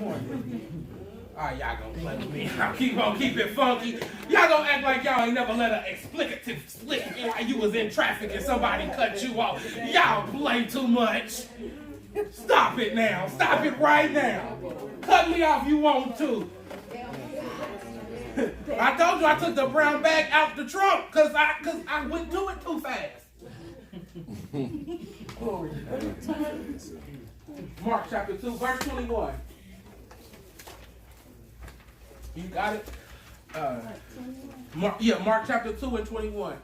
morning. All right, y'all gonna play with me. I'll keep on keep it funky. Y'all gonna act like y'all ain't never let an explicative slip while you was in traffic and somebody cut you off. Y'all play too much. Stop it now. Stop it right now. Cut me off you want to. I told you I took the brown bag out the trunk because I went to it too fast. Mark chapter 2, verse 21. You got it? Mark chapter 2 and 21.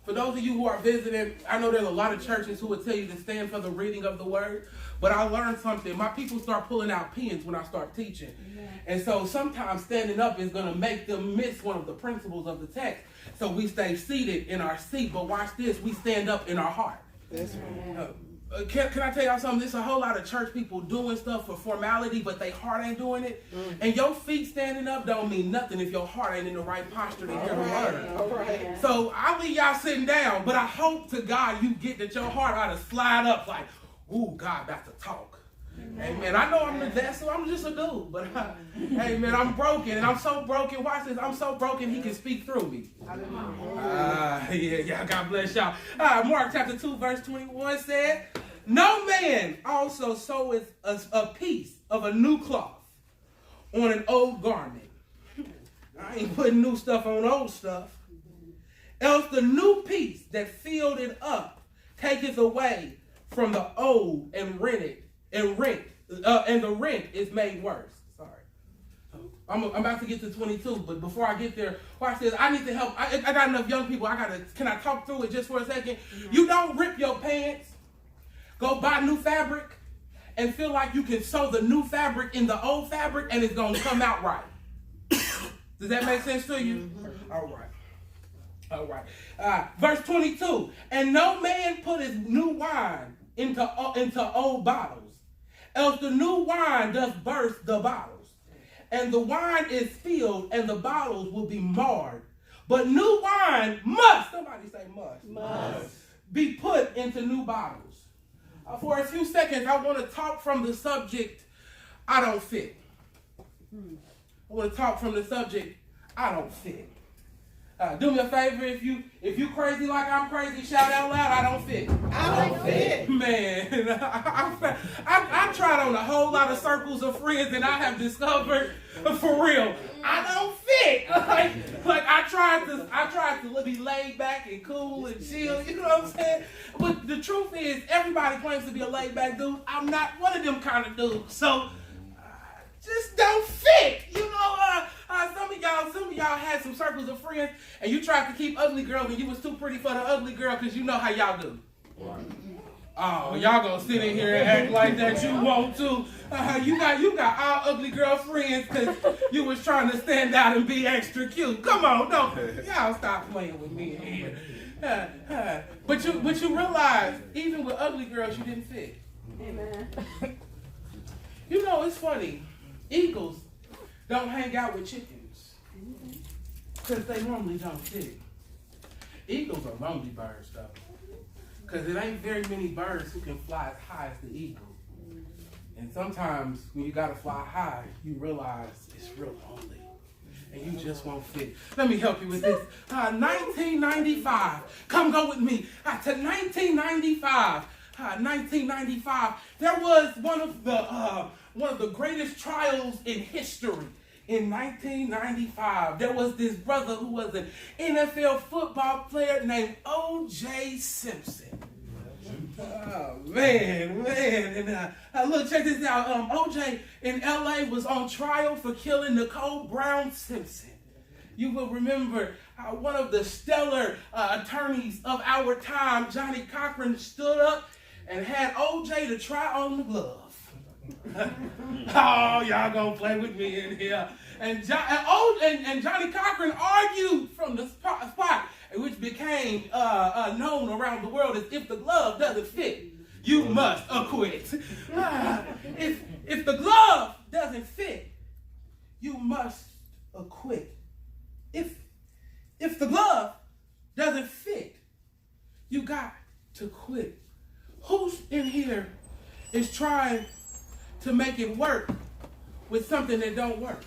For those of you who are visiting, I know there's a lot of churches who would tell you to stand for the reading of the word, but I learned something. My people start pulling out pens when I start teaching. Yeah. And so sometimes standing up is going to make them miss one of the principles of the text. So we stay seated in our seat, but watch this, we stand up in our heart. That's right. Can I tell y'all something? There's a whole lot of church people doing stuff for formality, but they heart ain't doing it. And your feet standing up don't mean nothing if your heart ain't in the right posture to hear the word. Right. So I'll leave y'all sitting down, but I hope to God you get that your heart ought to slide up like, ooh, God about to talk. Amen. I know I'm the vessel. I'm just a dude. But, hey, man, I'm broken. And I'm so broken. Watch this. I'm so broken, he can speak through me. Yeah, God bless y'all. Mark chapter 2, verse 21 said, no man also seweth a piece of a new cloth on an old garment. I ain't putting new stuff on old stuff. Else the new piece that filled it up taketh away from the old and the rent is made worse. Sorry. I'm about to get to 22, but before I get there, watch this. I need to help. I got enough young people. Can I talk through it just for a second? Mm-hmm. You don't rip your pants, go buy new fabric, and feel like you can sew the new fabric in the old fabric and it's going to come out right. Does that make sense to you? Mm-hmm. All right. Verse 22. And no man putteth new wine into old bottles, else the new wine doth burst the bottles, and the wine is spilled, and the bottles will be marred. But new wine must, somebody say must be put into new bottles. For a few seconds, I want to talk from the subject, I don't fit. I want to talk from the subject, I don't fit. Do me a favor, if you crazy like I'm crazy, shout out loud, I don't fit. I don't fit. Man, I tried on a whole lot of circles of friends and I have discovered, for real, I don't fit. Like I tried to be laid back and cool and chill, you know what I'm saying? But the truth is, everybody claims to be a laid back dude. I'm not one of them kind of dudes. So, just don't fit, you know. Some of y'all had some circles of friends, and you tried to keep ugly girls, and you was too pretty for the ugly girl, because you know how y'all do. Oh, y'all gonna sit in here and act like that you want to. You got all ugly girl friends because you was trying to stand out and be extra cute. Come on, y'all stop playing with me in here. But you realize, even with ugly girls, you didn't fit. Amen. You know, it's funny. Eagles don't hang out with chickens because they normally don't fit. Eagles are lonely birds, though, because it ain't very many birds who can fly as high as the eagle. And sometimes when you gotta fly high, you realize it's real lonely, and you just won't fit. Let me help you with this. 1995. Come go with me to 1995. 1995. There was one of the greatest trials in history. In 1995, there was this brother who was an NFL football player named O.J. Simpson. Oh, man. And look, check this out. O.J. in L.A. was on trial for killing Nicole Brown Simpson. You will remember one of the stellar attorneys of our time, Johnny Cochran, stood up and had O.J. to try on the glove. Oh, y'all gonna play with me in here. And Johnny Cochran argued from the spot, which became known around the world as if the glove doesn't fit, you must acquit. If the glove doesn't fit, you must acquit. If the glove doesn't fit, you got to quit. Who's in here is trying to make it work with something that don't work?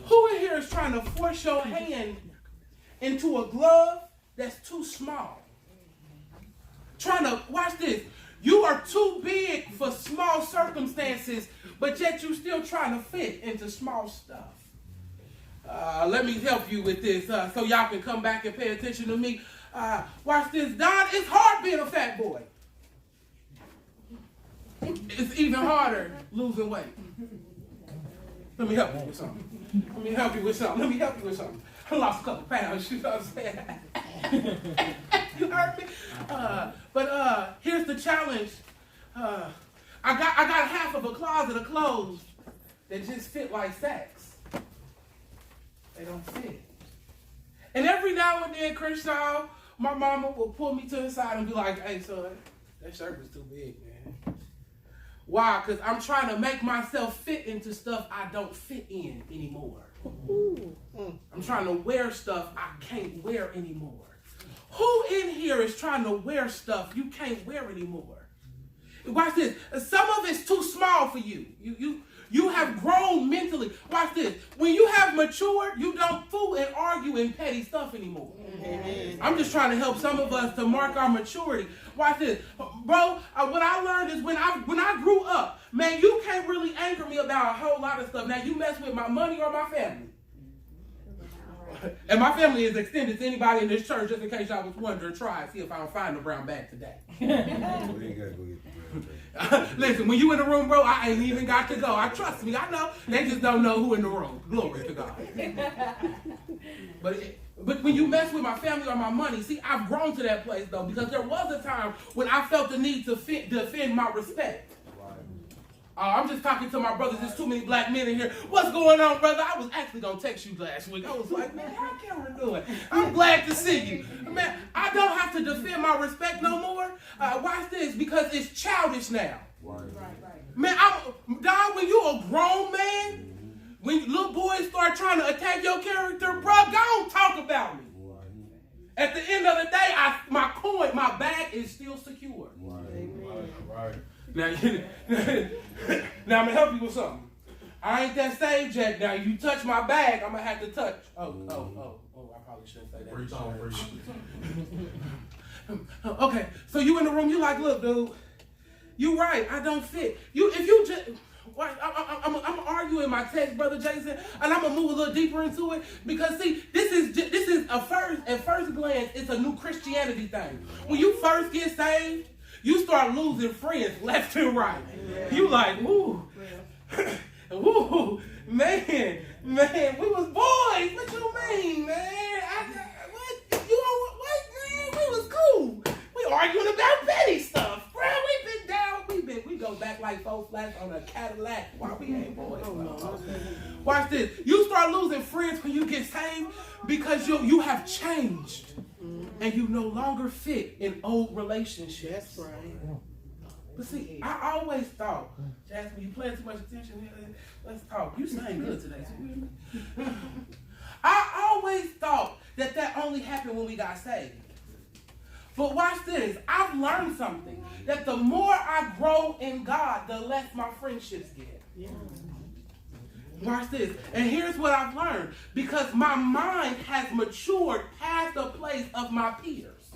Who in here is trying to force your hand into a glove that's too small? Trying to, watch this, you are too big for small circumstances, but yet you still trying to fit into small stuff. Let me help you with this so y'all can come back and pay attention to me. Watch this, Don, it's hard being a fat boy. It's even harder losing weight. Let me help you with something. I lost a couple pounds, you know what I'm saying? You heard me? But here's the challenge. I got half of a closet of clothes that just fit like sacks. They don't fit. And every now and then, Crenshaw, my mama will pull me to the side and be like, hey, son, that shirt was too big, man. Why? Because I'm trying to make myself fit into stuff I don't fit in anymore. I'm trying to wear stuff I can't wear anymore. Who in here is trying to wear stuff you can't wear anymore? Watch this. Some of it's too small for you. You have grown mentally. Watch this. When you have matured, you don't fool and argue in petty stuff anymore. Amen. I'm just trying to help some of us to mark our maturity. Watch this. Bro, what I learned is when I grew up, man, you can't really anger me about a whole lot of stuff. Now, you mess with my money or my family. And my family is extended to anybody in this church, just in case y'all was wondering. Try and see if I don't find the brown bag today. Listen, when you in the room, bro, I ain't even got to go. Trust me, I know. They just don't know who in the room. Glory to God. But when you mess with my family or my money, see, I've grown to that place, though, because there was a time when I felt the need to defend my respect. I'm just talking to my brothers. There's too many black men in here. What's going on, brother? I was actually going to text you last week. I was like, man, how Cameron doing? I'm glad to see you. Man, I don't have to defend my respect no more. Watch this, because it's childish now. Right. Man, Don, when you a grown man, when little boys start trying to attack your character, bro, don't talk about me. At the end of the day, my bag is still secure. Right. Now I'm gonna help you with something. I ain't that saved yet. Now you touch my bag, I'm gonna have to touch. Oh, I probably shouldn't say that. Okay, so you in the room, you like, look, dude, you right, I don't fit. I'm arguing my text, Brother Jason, and I'm gonna move a little deeper into it because see, this is at first glance, it's a new Christianity thing. When you first get saved, you start losing friends left and right. Yeah. You like, ooh, man, we was boys. What you mean, man? What, man? We was cool. We arguing about petty stuff, bro. We been down. We go back like 4 flats on a Cadillac while we ain't boys. Watch this. You start losing friends when you get saved because you have changed. And you no longer fit in old relationships. That's right. But see, I always thought, Jasmine, you paying too much attention here. Let's talk. You sang good today. I always thought that only happened when we got saved. But watch this. I've learned something. That the more I grow in God, the less my friendships get. Yeah. Watch this. And here's what I've learned. Because my mind has matured past the place of my peers.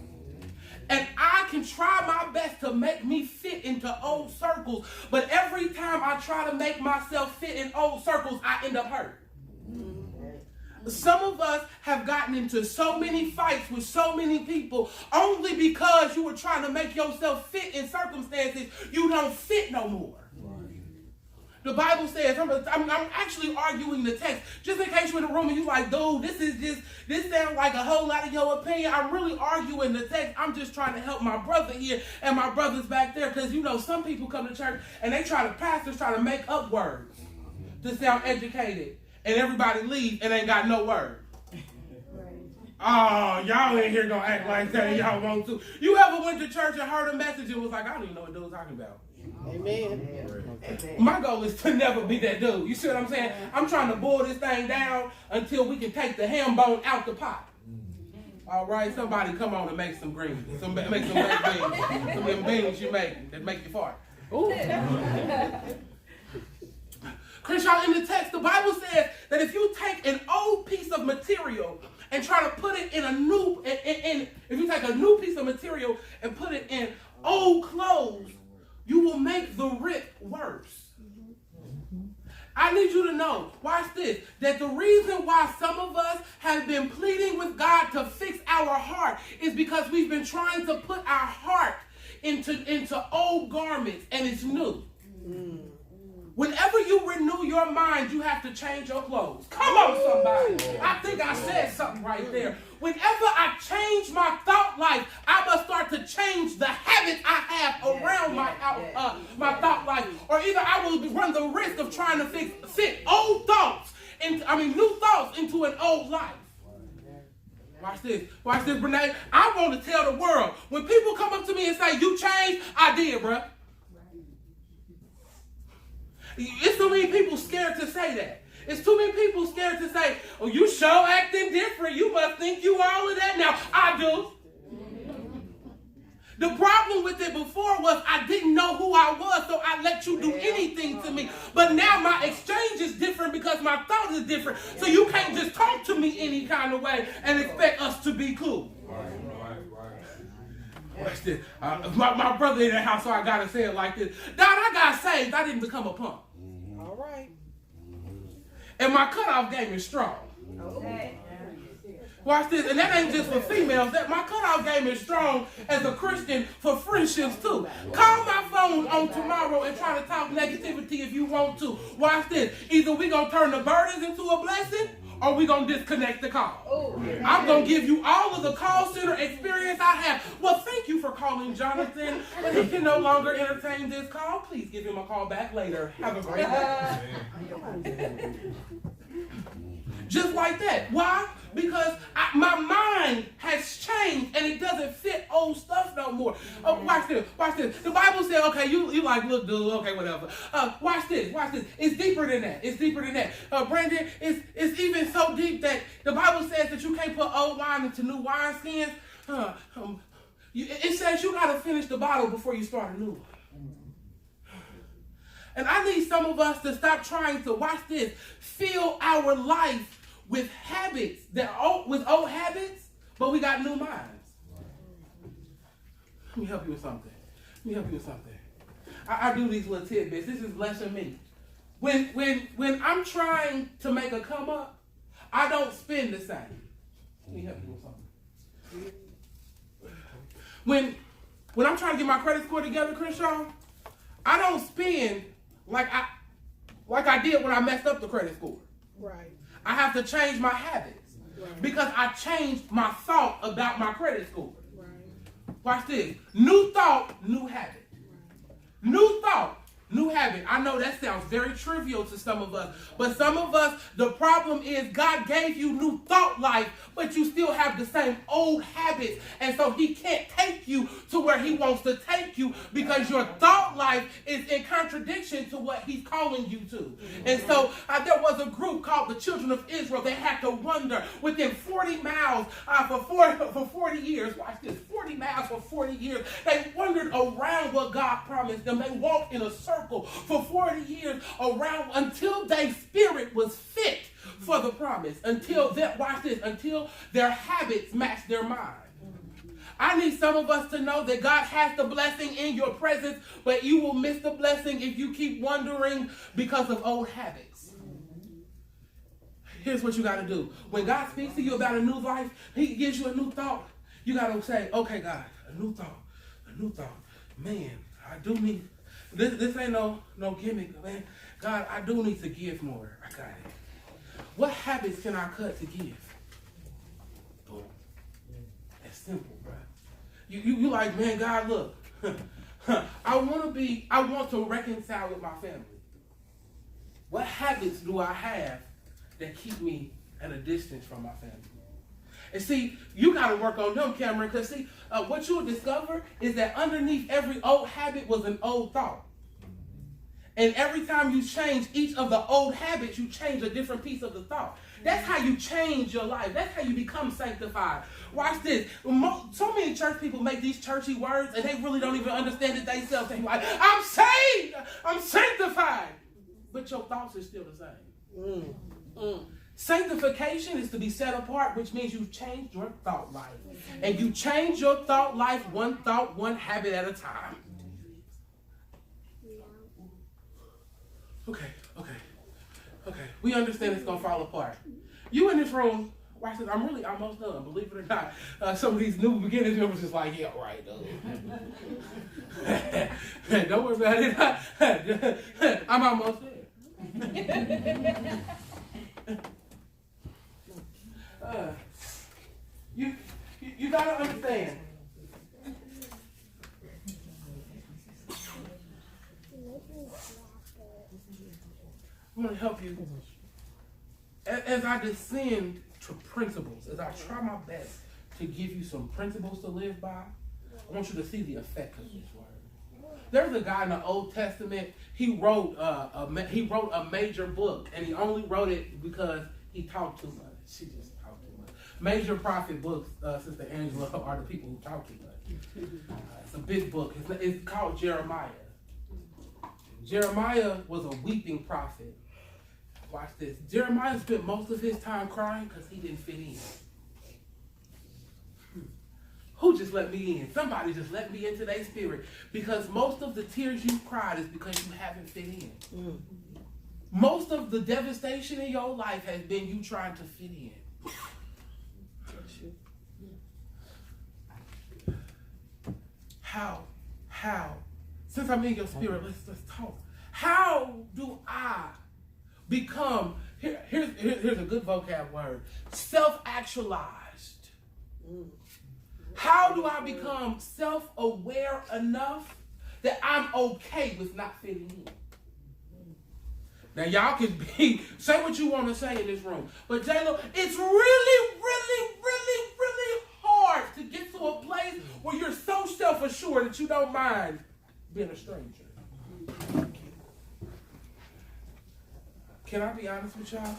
And I can try my best to make me fit into old circles. But every time I try to make myself fit in old circles, I end up hurt. Some of us have gotten into so many fights with so many people only because you were trying to make yourself fit in circumstances you don't fit no more. The Bible says, I'm actually arguing the text, just in case you're in the room and you're like, dude, this sounds like a whole lot of your opinion. I'm really arguing the text. I'm just trying to help my brother here and my brothers back there. Because, some people come to church and pastors try to make up words to sound educated. And everybody leave and ain't got no word. Oh, y'all ain't here gonna act like that and y'all want to. You ever went to church and heard a message and was like, I don't even know what dude was talking about. Amen. My goal is to never be that dude. You see what I'm saying? I'm trying to boil this thing down until we can take the ham bone out the pot. All right, somebody come on and make some greens. Make some baked beans. Some of them beans you make that make you fart. Ooh. Crenshaw, in the text, the Bible says that if you take an old piece of material and try to put it in a new, if you take a new piece of material and put it in old clothes, you will make the rip worse. I need you to know, watch this, that the reason why some of us have been pleading with God to fix our heart is because we've been trying to put our heart into old garments, and it's new. Whenever you renew your mind, you have to change your clothes. Come on, somebody. I think I said something right there. Whenever I change my thought life, I must start to change the habits I have around my thought life. Or either I will run the risk of trying to fit old thoughts, new thoughts into an old life. Watch this, Brene. I want to tell the world, when people come up to me and say, you changed, I did, bruh. It's too many people scared to say that. It's too many people scared to say, oh, you sure acting different. You must think you all of that now. I do. The problem with it before was I didn't know who I was, so I let you do anything to me. But now my exchange is different because my thought is different. So you can't just talk to me any kind of way and expect us to be cool. Watch this. My brother in the house, so I got to say it like this. Dad, I got saved. I didn't become a punk. All right. And my cutoff game is strong. Okay. Watch this, and that ain't just for females. That my cutoff game is strong as a Christian for friendships too. Call my phone on tomorrow and try to talk negativity if you want to. Watch this. Either we gonna turn the burdens into a blessing, or we gonna disconnect the call. I'm gonna give you all of the call center experience I have. Well, thank you for calling Jonathan, but he can no longer entertain this call. Please give him a call back later. Have a great day. Just like that. Why? Because my mind has changed and it doesn't fit old stuff no more. Watch this. The Bible said, okay, you like, look, dude, okay, whatever. Watch this. It's deeper than that. Brandon, it's even so deep that the Bible says that you can't put old wine into new wineskins. It says you got to finish the bottle before you start a new one. And I need some of us to stop trying to, watch this, fill our life with habits, with old habits, but we got new minds. Let me help you with something. I do these little tidbits. This is less than me. When I'm trying to make a come up, I don't spend the same. Let me help you with something. When I'm trying to get my credit score together, Crenshaw, I don't spend like I did when I messed up the credit score. Right. I have to change my habits because I changed my thought about my credit score. Right. Watch this. New thought, new habit. Right. New thought, new habit. I know that sounds very trivial to some of us, but some of us, the problem is God gave you new thought life, but you still have the same old habits, and so he can't take you to where he wants to take you because your thought life is in contradiction to what he's calling you to. And so there was a group called the Children of Israel. They had to wander within 40 miles for 40 years. Watch this, 40 miles for 40 years. They wandered around what God promised them. They walked in a circle for 40 years around until their spirit was fit for the promise, until their habits match their mind. I need some of us to know that God has the blessing in your presence, but you will miss the blessing if you keep wondering because of old habits. Here's what you got to do. When God speaks to you about a new life, he gives you a new thought. You got to say, okay, God, a new thought. Man, I do need, this ain't no gimmick, man. God, I do need to give more. I got it. What habits can I cut to give? Boom. That's simple, bro. You like, man, God, look. I want to reconcile with my family. What habits do I have that keep me at a distance from my family? And see, you got to work on them, Cameron, because see, what you'll discover is that underneath every old habit was an old thought. And every time you change each of the old habits, you change a different piece of the thought. That's how you change your life. That's how you become sanctified. Watch this. So many church people make these churchy words, and they really don't even understand it themselves. They're like, I'm saved. I'm sanctified. but your thoughts are still the same. Sanctification is to be set apart, which means you've changed your thought life. And you change your thought life one thought, one habit at a time. Okay. We understand it's going to fall apart. You in this room, watch this, I'm really almost done, believe it or not. Some of these new beginners members just like, yeah, right. Don't worry about it. I'm almost there. You gotta understand. I'm gonna help you as I descend to principles, as I try my best to give you some principles to live by. I want you to see the effect of this word. There's a guy in the Old Testament. He wrote a major book, and he only wrote it because he talked too much. She just talked too much. Major prophet books, Sister Angela, are the people who talk too much. It's a big book. It's called Jeremiah. Jeremiah was a weeping prophet. Watch this. Jeremiah spent most of his time crying because he didn't fit in. Who just let me in? Somebody just let me into their spirit. Because most of the tears you cried is because you haven't fit in. Most of the devastation in your life has been you trying to fit in. How? Since I'm in your spirit, let's talk. How do I become, here's a good vocab word, self-actualized? How do I become self-aware enough that I'm okay with not fitting in? Now y'all can say what you want to say in this room, but J-Lo, it's really hard to get to a place where you're so self-assured that you don't mind being a stranger. Can I be honest with y'all?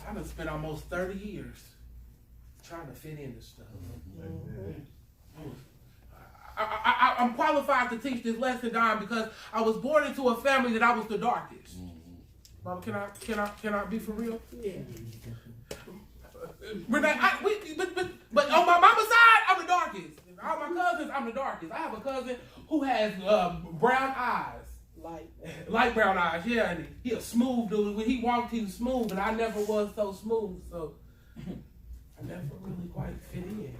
I done spent almost 30 years trying to fit into stuff. I'm qualified to teach this lesson, Don, because I was born into a family that I was the darkest. Mama, can I be for real? Yeah. But on my mama's side, I'm the darkest. All my cousins, I'm the darkest. I have a cousin who has brown eyes. Light brown eyes, yeah. And he a smooth dude. When he walked, he was smooth, and I never was so smooth. So I never really quite fit in.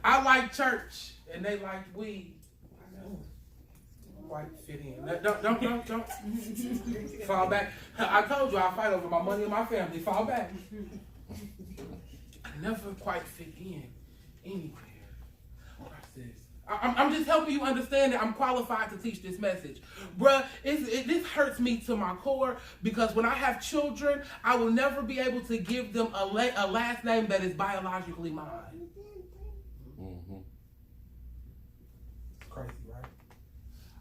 I like church, and they like weed. I never quite fit in. Don't fall back. I told you I fight over my money and my family. Fall back. I never quite fit in anywhere. Watch this. I'm just helping you understand that I'm qualified to teach this message. Bruh, this hurts me to my core because when I have children, I will never be able to give them a last name that is biologically mine. It's crazy, right?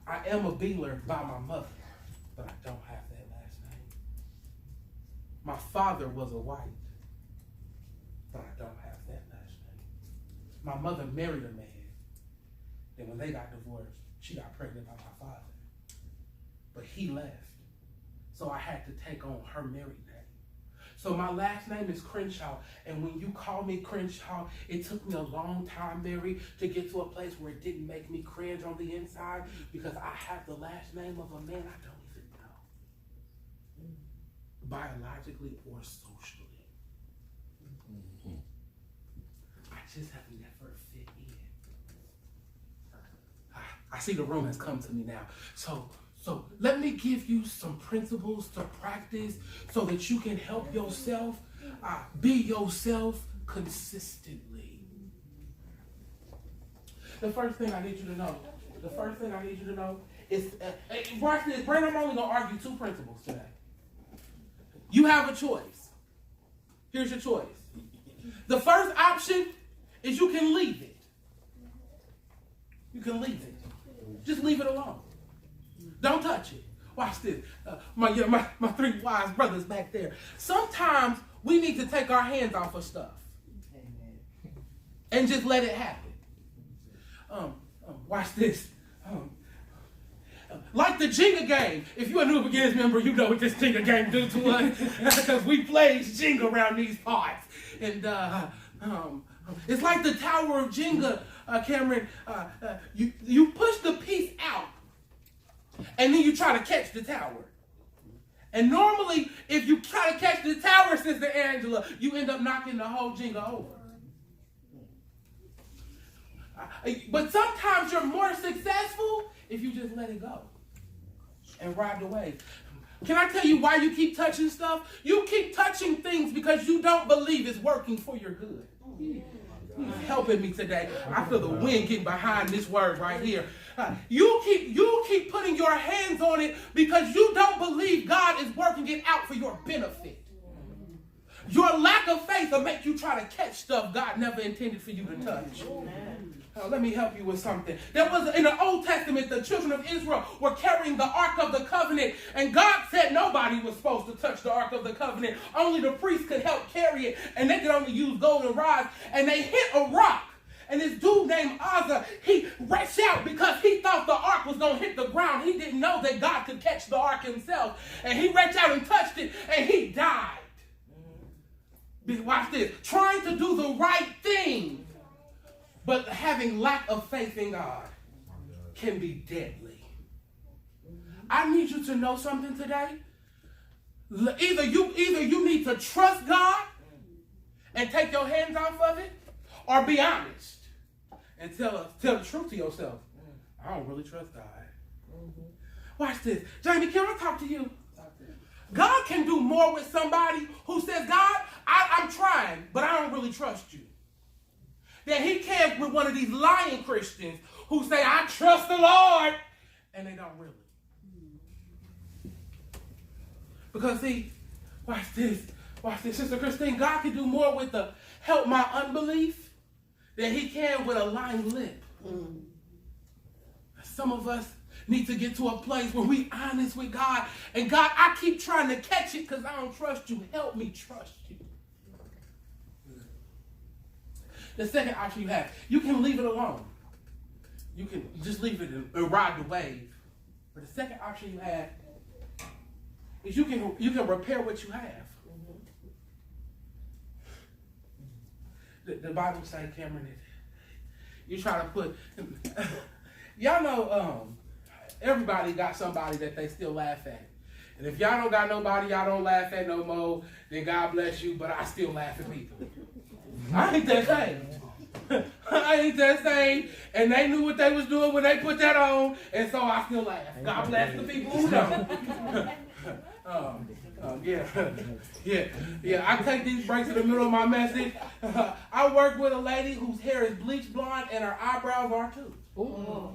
I am a Beeler by my mother, but I don't have that last name. My father was a White, but I don't have that last name. My mother married a man. Then when they got divorced, she got pregnant by my father. But he left. So I had to take on her married name. So my last name is Crenshaw. And when you call me Crenshaw, it took me a long time, Mary, to get to a place where it didn't make me cringe on the inside because I have the last name of a man I don't even know. Biologically or socially. I just have never fit in. I see the room has come to me now. So let me give you some principles to practice so that you can help yourself be yourself consistently. The first thing I need you to know is, Brandon, I'm only going to argue two principles today. You have a choice. Here's your choice. The first option is you can leave it. You can leave it. Just leave it alone. Don't touch it. Watch this. My three wise brothers back there. Sometimes we need to take our hands off of stuff. And just let it happen. Watch this. Like the Jenga game. If you're a New Beginners member, you know what this Jenga game do to us. Because we play Jenga around these parts. And it's like the Tower of Jenga, Cameron. You push the piece out, and then you try to catch the tower. And normally, if you try to catch the tower, Sister Angela, you end up knocking the whole Jenga over. But sometimes you're more successful if you just let it go and ride the wave. Can I tell you why you keep touching stuff? You keep touching things because you don't believe it's working for your good. He's helping me today. I feel the wind getting behind this word right here. You keep putting your hands on it because you don't believe God is working it out for your benefit. Your lack of faith will make you try to catch stuff God never intended for you to touch. Let me help you with something. There was, in the Old Testament, the children of Israel were carrying the Ark of the Covenant, and God said nobody was supposed to touch the Ark of the Covenant. Only the priest could help carry it, and they could only use golden rods, and they hit a rock. And this dude named Uzzah, he reached out because he thought the ark was going to hit the ground. He didn't know that God could catch the ark himself. And he reached out and touched it, and he died. Watch this. Trying to do the right thing, but having lack of faith in God can be deadly. I need you to know something today. Either you need to trust God and take your hands off of it, or be honest and tell the truth to yourself. I don't really trust God. Watch this. Jamie, can I talk to you? God can do more with somebody who says, God, I'm trying, but I don't really trust you, than he can with one of these lying Christians who say, I trust the Lord, and they don't really. Because see, watch this, Sister Christine, God can do more with the help my unbelief than he can with a lying lip. Some of us need to get to a place where we honest with God. And God, I keep trying to catch it because I don't trust you. Help me trust you. The second option you have, you can leave it alone. You can just leave it and ride the wave. But the second option you have is you can repair what you have. The Bible says, Cameron, you try to put, y'all know everybody got somebody that they still laugh at. And if y'all don't got nobody y'all don't laugh at no more, then God bless you, but I still laugh at people. I ain't that same. I ain't that same. And they knew what they was doing when they put that on, and so I still laugh. God bless the people who don't. Yeah. I take these breaks in the middle of my message. I work with a lady whose hair is bleach blonde and her eyebrows are too. Ooh.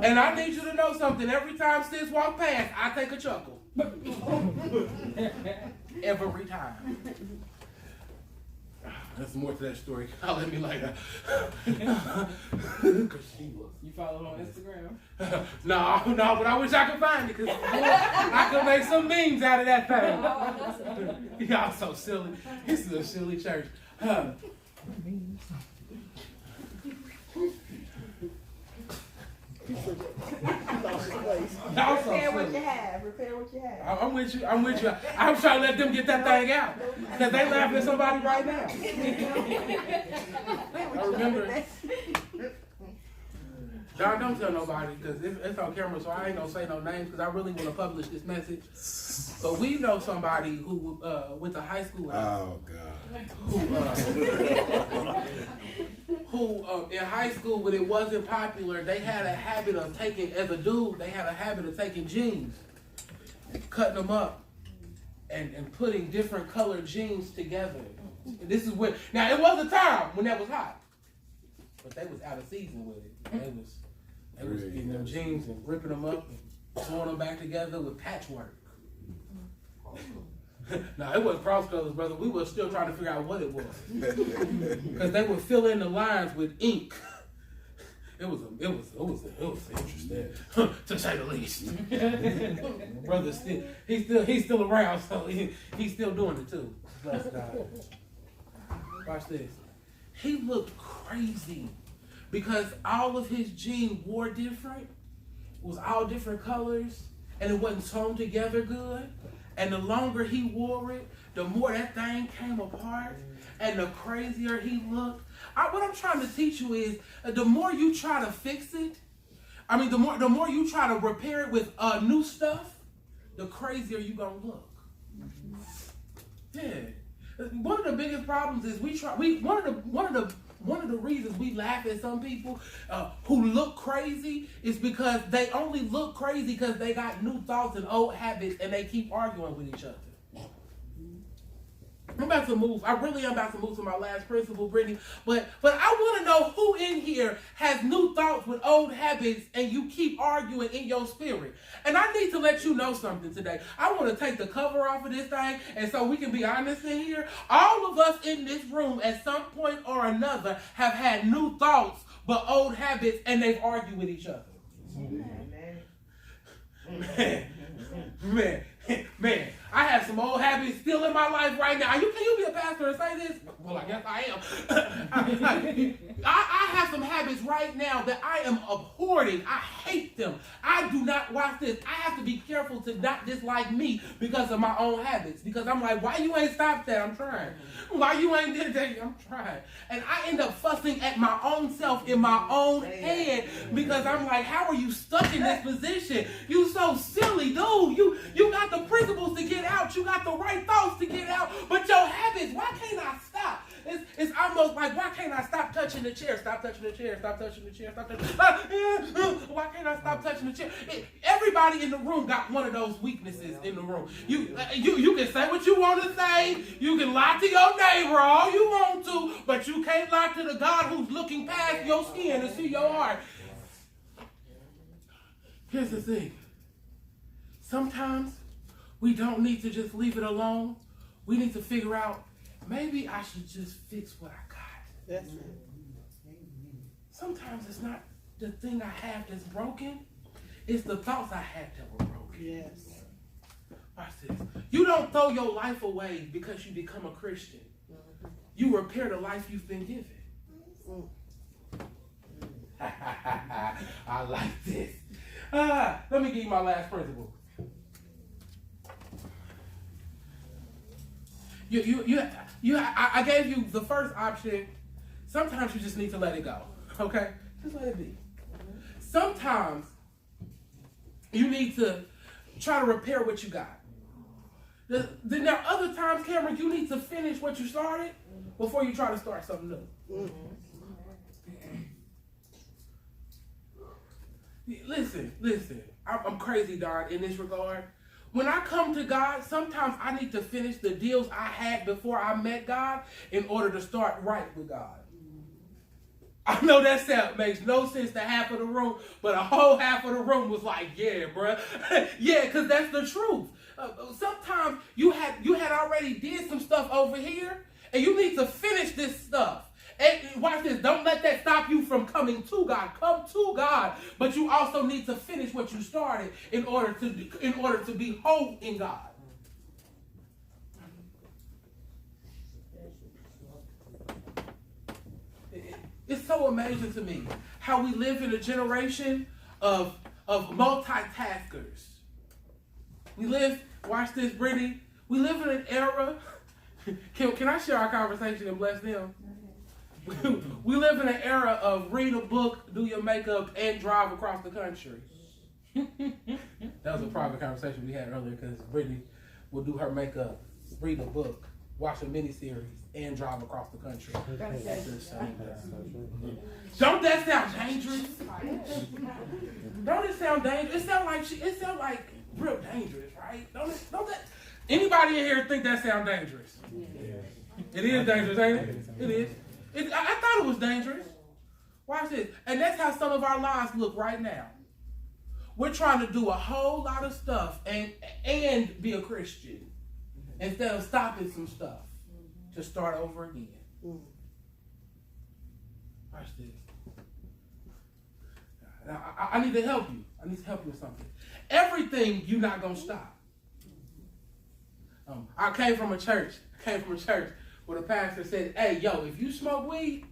And I need you to know something. Every time sis walk past, I take a chuckle. Every time. There's more to that story. I'll let me later. Because she was. You follow her on Instagram? No, but I wish I could find it because I could make some memes out of that thing. Y'all so silly. This is a silly church. Repair what you have. I'm with you. I'm trying to let them get that thing out. Because they laughing at somebody right now. I remember. Don, don't tell nobody because it's on camera, so I ain't gonna say no names because I really want to publish this message. But we know somebody who went to high school. Oh God. Who in high school when it wasn't popular, they had a habit of taking, as a dude, they had a habit of taking jeans, cutting them up, and putting different colored jeans together. And this is when, now it was a time when that was hot, but they was out of season with it. They was getting them jeans and ripping them up and throwing them back together with patchwork. No, it wasn't cross colors, brother. We were still trying to figure out what it was. Because they would fill in the lines with ink. It was interesting, to say the least. Brother, he's still around, so he's still doing it too. Bless God. Watch this. He looked crazy because all of his jeans wore different, was all different colors and it wasn't sewn together good. And the longer he wore it, the more that thing came apart and the crazier he looked. What I'm trying to teach you is the more you try to fix it, the more you try to repair it with new stuff, the crazier you're going to look. Yeah. One of the biggest problems is one of the reasons we laugh at some people who look crazy is because they only look crazy because they got new thoughts and old habits and they keep arguing with each other. I'm about to move. I really am about to move to my last principle, Brittany. But I want to know who in here has new thoughts with old habits and you keep arguing in your spirit. And I need to let you know something today. I want to take the cover off of this thing, and so we can be honest in here. All of us in this room at some point or another have had new thoughts but old habits, and they've argued with each other. Man, I have some old habits still in my life right now. Can you be a pastor and say this? Well, I guess I am. I have some habits right now that I am abhorring. I hate them. I do not watch this. I have to be careful to not dislike me because of my own habits. Because I'm like, why you ain't stopped that? I'm trying. Why you ain't did that? I'm trying. And I end up fussing at my own self in my own head because I'm like, how are you stuck in this position? You so silly, dude. You got the principles to get out. You got the right thoughts to get out. But your habits, why can't I stop? It's almost like, why can't I stop touching the chair? Stop touching the chair. Stop touching the chair. Stop touching. Why can't I stop touching the chair? Everybody in the room got one of those weaknesses in the room. You can say what you want to say. You can lie to your neighbor all you want to, but you can't lie to the God who's looking past your skin to see your heart. Here's the thing. Sometimes we don't need to just leave it alone. We need to figure out, maybe I should just fix what I got. That's it. Sometimes it's not the thing I have that's broken. It's the thoughts I had that were broken. Yes. Watch this. You don't throw your life away because you become a Christian. You repair the life you've been given. I like this. Let me give you my last principle. I gave you the first option. Sometimes you just need to let it go. Okay? Just let it be. Sometimes you need to try to repair what you got. Then there are other times, Cameron, you need to finish what you started before you try to start something new. Listen. I'm crazy, Don, in this regard. When I come to God, sometimes I need to finish the deals I had before I met God in order to start right with God. I know that makes no sense to half of the room, but a whole half of the room was like, yeah, bruh. Yeah, because that's the truth. Sometimes you had already did some stuff over here, and you need to finish this stuff. And watch this. Don't let that stop you from coming to God. Come to God, but you also need to finish what you started in order to be whole in God. It's so amazing to me how we live in a generation of multitaskers. We live. Watch this, Brittany. We live in an era. Can I share our conversation and bless them? We live in an era of read a book, do your makeup, and drive across the country. That was a private conversation we had earlier because Brittany will do her makeup, read a book, watch a miniseries, and drive across the country. Don't that sound dangerous? Don't it sound dangerous? It sound like real dangerous, right? Don't that? Anybody in here think that sound dangerous? Yeah. It is dangerous, ain't it? It is. I thought it was dangerous. Watch this. And that's how some of our lives look right now. We're trying to do a whole lot of stuff and be a Christian instead of stopping some stuff to start over again. Watch this. Now, I need to help you. I need to help you with something. Everything you're not going to stop. I came from a church where the pastor said, hey, yo, if you smoke weed,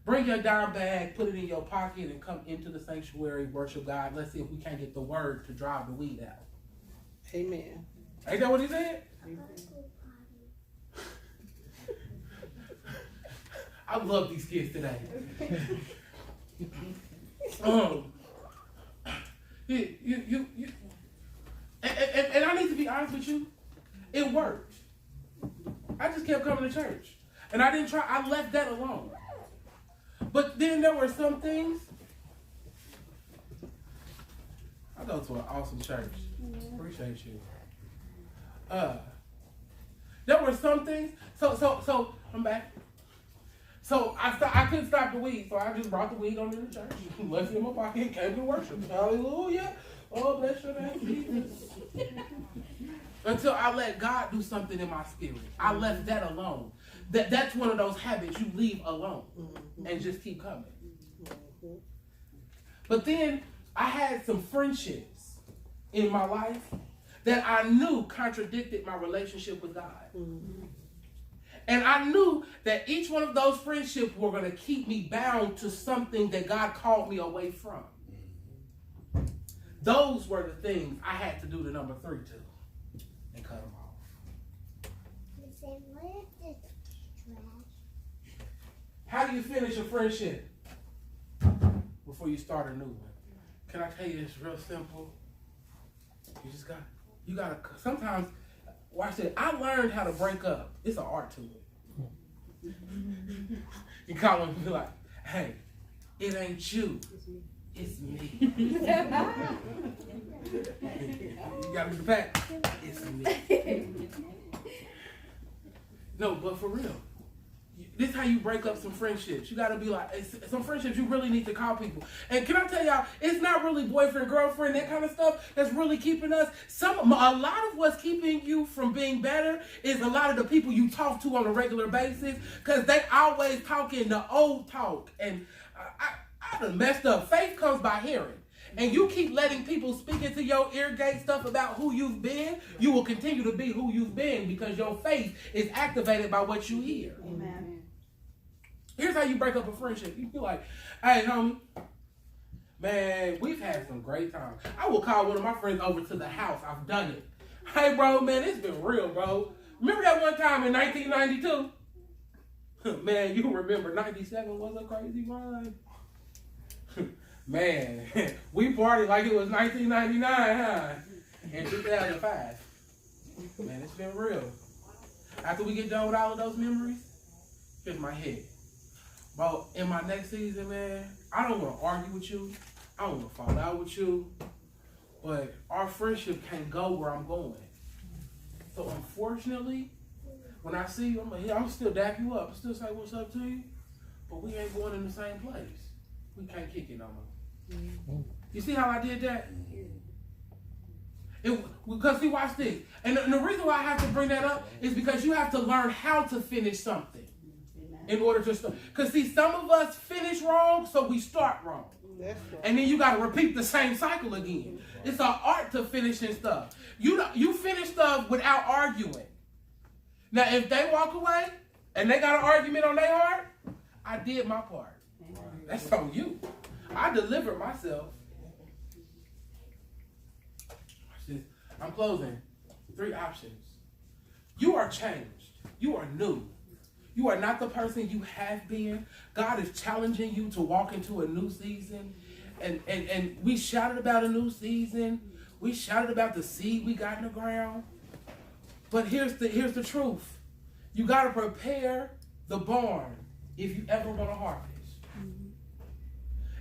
Bring your dime bag, put it in your pocket, and come into the sanctuary, worship God. Let's see if we can't get the word to drive the weed out. Amen. Ain't that what he said? I love these kids today. And I need to be honest with you, it worked. I just kept coming to church. And I didn't try, I left that alone. But then there were some things. I go to an awesome church. Appreciate you. There were some things. So I'm back. So I couldn't stop the weed, so I just brought the weed on to the church, left it in my pocket, and came to worship. Hallelujah. Oh, bless your name, Jesus. Until I let God do something in my spirit. I left that alone. That's one of those habits you leave alone and just keep coming. But then I had some friendships in my life that I knew contradicted my relationship with God. And I knew that each one of those friendships were going to keep me bound to something that God called me away from. Those were the things I had to do the number 3 to and cut them off. How do you finish a friendship before you start a new one? Can I tell you it's real simple? You gotta, sometimes, watch it. I learned how to break up. It's an art to it. You call them and be like, hey, it ain't you. It's me. You gotta be the fact. It's me. No, but for real. This is how you break up some friendships. You gotta be like, some friendships you really need to call people. And can I tell y'all, it's not really boyfriend, girlfriend, that kind of stuff that's really keeping us. A lot of what's keeping you from being better is a lot of the people you talk to on a regular basis, because they always talking the old talk. And I done messed up. Faith comes by hearing. And you keep letting people speak into your ear gate stuff about who you've been, you will continue to be who you've been because your faith is activated by what you hear. Amen. Here's how you break up a friendship. You be like, hey, homie, man, we've had some great times. I will call one of my friends over to the house. I've done it. Hey, bro, man, it's been real, bro. Remember that one time in 1992? Man, you remember 97 was a crazy ride. Man, we partied like it was 1999, huh? In 2005. Man, it's been real. After we get done with all of those memories, here's my head. Bro, in my next season, man, I don't want to argue with you. I don't want to fall out with you. But our friendship can't go where I'm going. So unfortunately, when I see you, I'm still dap you up. I still say what's up to you. But we ain't going in the same place. We can't kick it no more. You see how I did that? Because see, watch this. And the reason why I have to bring that up is because you have to learn how to finish something in order to start. Because see, some of us finish wrong, so we start wrong. And then you got to repeat the same cycle again. It's an art to finishing stuff. You finish stuff without arguing. Now, if they walk away and they got an argument on their heart, I did my part. That's on you. I delivered myself. Watch this. I'm closing. 3 options. You are changed. You are new. You are not the person you have been. God is challenging you to walk into a new season. And we shouted about a new season. We shouted about the seed we got in the ground. But here's the truth. You got to prepare the barn if you ever want to harvest.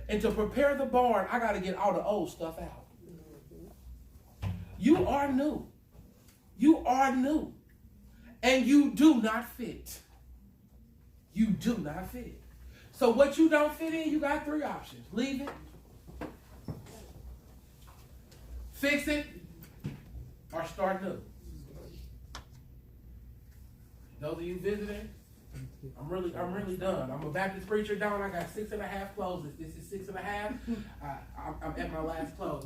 And to prepare the barn, I got to get all the old stuff out. You are new. You are new. And you do not fit. You do not fit. So what you don't fit in, you got 3 options. Leave it. Fix it. Or start new. Those of you visiting, I'm really done. I'm a Baptist preacher down. I got 6.5 closes. This is 6.5. I'm at my last close.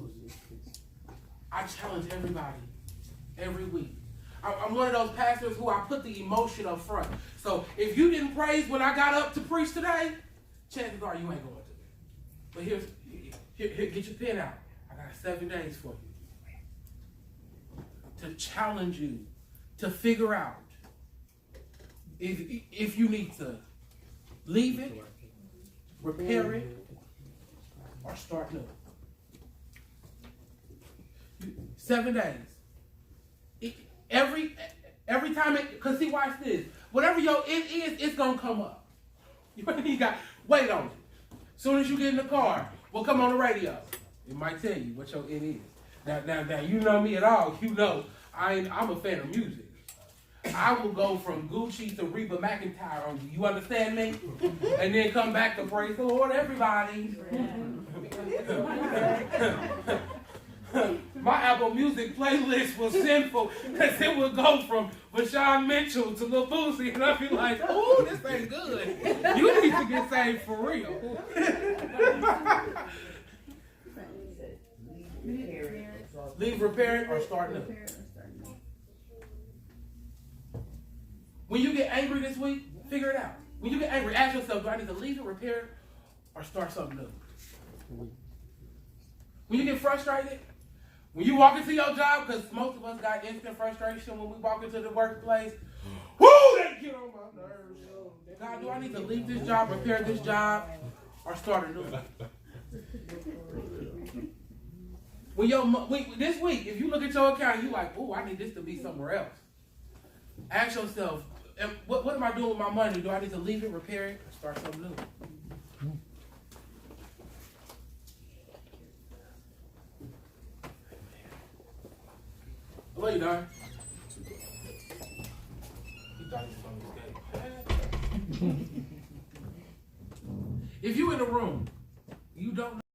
I challenge everybody every week. I'm one of those pastors who I put the emotion up front. So if you didn't praise when I got up to preach today, chances are you ain't going to. But here, get your pen out. I got 7 days for you to challenge you to figure out if you need to leave it, repair it, or start new. 7 days. Every time cause see, watch this. Whatever your it is, it's gonna come up. You got wait on it. Soon as you get in the car, we'll come on the radio. It might tell you what your it is. Now you know me at all. You know I'm a fan of music. I will go from Gucci to Reba McEntire on you. You understand me? And then come back to praise the Lord, everybody. My Apple Music playlist was sinful because it would go from Vashawn Mitchell to Lil Boosie, and I'd be like, "Ooh, this ain't good. You need to get saved for real." Leave, repair it, or start new. When you get angry this week, figure it out. When you get angry, ask yourself, do I need to leave it, repair it, or start something new? When you get frustrated, when you walk into your job, because most of us got instant frustration when we walk into the workplace, whoo, they get on my nerves. God, do I need to leave this job, repair this job, or start a new one? When this week, if you look at your account and you're like, oh, I need this to be somewhere else. Ask yourself, what am I doing with my money? Do I need to leave it, repair it, or start something new? I love you, Don. He thought he was on his game. If you in the room